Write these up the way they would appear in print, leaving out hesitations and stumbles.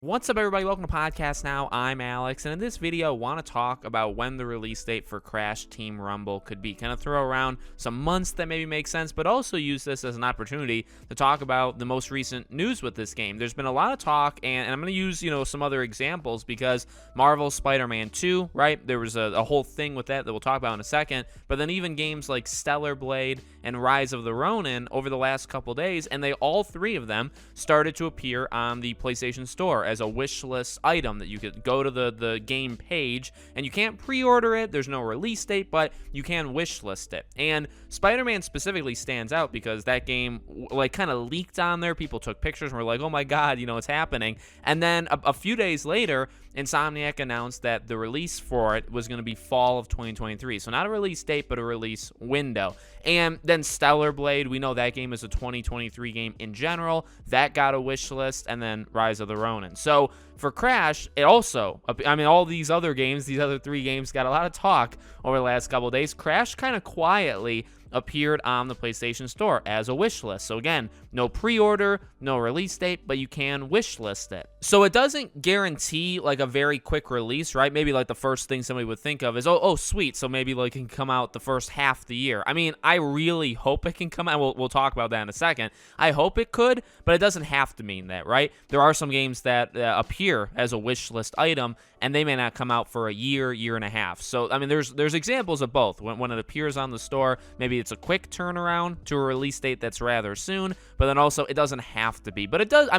What's up, everybody? Welcome to Podcast Now. I'm Alex, and in this video, I want to talk about when the release date for Crash Team Rumble could be. Kind of throw around some months that maybe make sense, but also use this as an opportunity to talk about the most recent news with this game. There's been a lot of talk, and I'm going to use, some other examples because Marvel's Spider-Man 2, right? There was a whole thing with that we'll talk about in a second, but then even games like Stellar Blade and Rise of the Ronin over the last couple days, and all three of them started to appear on the PlayStation Store as a wish list item that you could go to the game page, and you can't pre-order it. There's no release date, but you can wish list it. And Spider-Man specifically stands out because that game kind of leaked on there. People took pictures and were like, oh my god, it's happening. And then a few days later, Insomniac announced that the release for it was going to be fall of 2023. So not a release date, but a release window. And then Stellar Blade, we know that game is a 2023 game in general. That got a wish list, and then Rise of the Ronin. So for Crash, it also, all these other games, these other three games got a lot of talk over the last couple of days. Crash kind of quietly appeared on the PlayStation Store as a wish list. So again, no pre-order, no release date, but you can wish list it. So it doesn't guarantee like a very quick release, right? Maybe like the first thing somebody would think of is, oh sweet, so maybe like it can come out the first half of the year. I really hope it can come out. We'll talk about that in a second. I hope it could, but it doesn't have to mean that, right? There are some games that appear as a wish list item, and they may not come out for a year and a half. So there's examples of both. When it appears on the store, maybe it's a quick turnaround to a release date that's rather soon, but then also it doesn't have to be. But it does,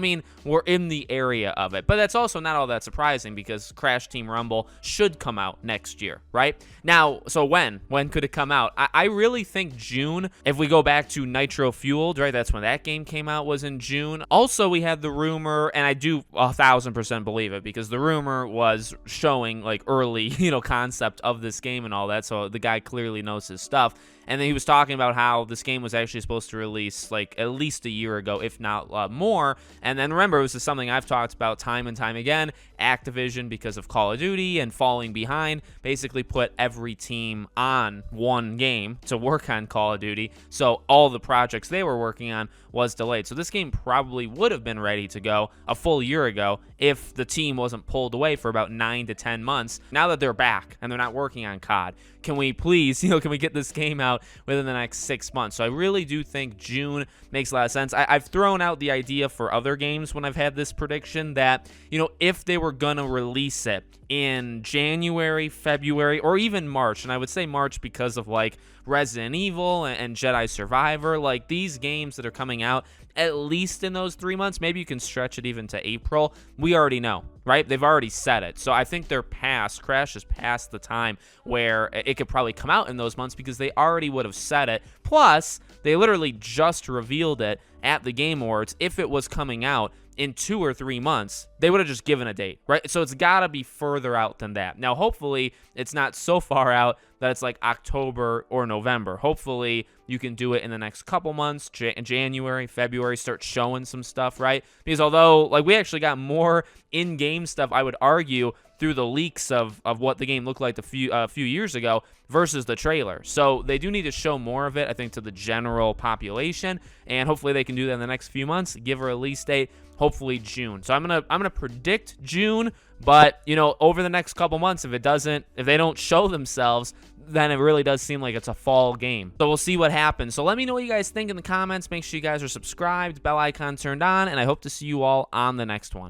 we're in the area of it. But that's also not all that surprising because Crash Team Rumble should come out next year, right? Now, so when could it come out? I really think June. If we go back to Nitro Fueled, right, that's when that game came out, was in June. Also, we had the rumor, and I do 1000% believe it because the rumor was showing like early, concept of this game and all that. So the guy clearly knows his stuff. And then he was talking about how this game was actually supposed to release like at least a year ago, if not more. And then remember, this is something I've talked about time and time again. Activision, because of Call of Duty and falling behind, basically put every team on one game to work on Call of Duty. So all the projects they were working on was delayed. So this game probably would have been ready to go a full year ago if the team wasn't pulled away for about 9 to 10 months. Now that they're back and they're not working on COD, can we please, can we get this game out within the next 6 months? So I really do think June makes a lot of sense. I've thrown out the idea for other games when I've had this prediction that, if they were gonna release it in January, February, or even March, and I would say March because of like Resident Evil and Jedi Survivor, like these games that are coming out at least in those 3 months, maybe you can stretch it even to April. We already know, right? They've already said it. So I think Crash is past the time where it could probably come out in those months because they already would have said it. Plus, they literally just revealed it at the Game Awards. If it was coming out in 2 or 3 months, they would have just given a date, right? So it's got to be further out than that. Now, hopefully, it's not so far out that it's like October or November. Hopefully, you can do it in the next couple months, January, February, start showing some stuff, right? Because although, like, we actually got more in-game stuff, I would argue, through the leaks of what the game looked like a few years ago versus the trailer. So they do need to show more of it, I think, to the general population, and hopefully they can do that in the next few months, give a release date, hopefully June. So I'm gonna predict June, but over the next couple months, if they don't show themselves, then it really does seem like it's a fall game. So we'll see what happens. So let me know what you guys think in the comments. Make sure you guys are subscribed, bell icon turned on, and I hope to see you all on the next one.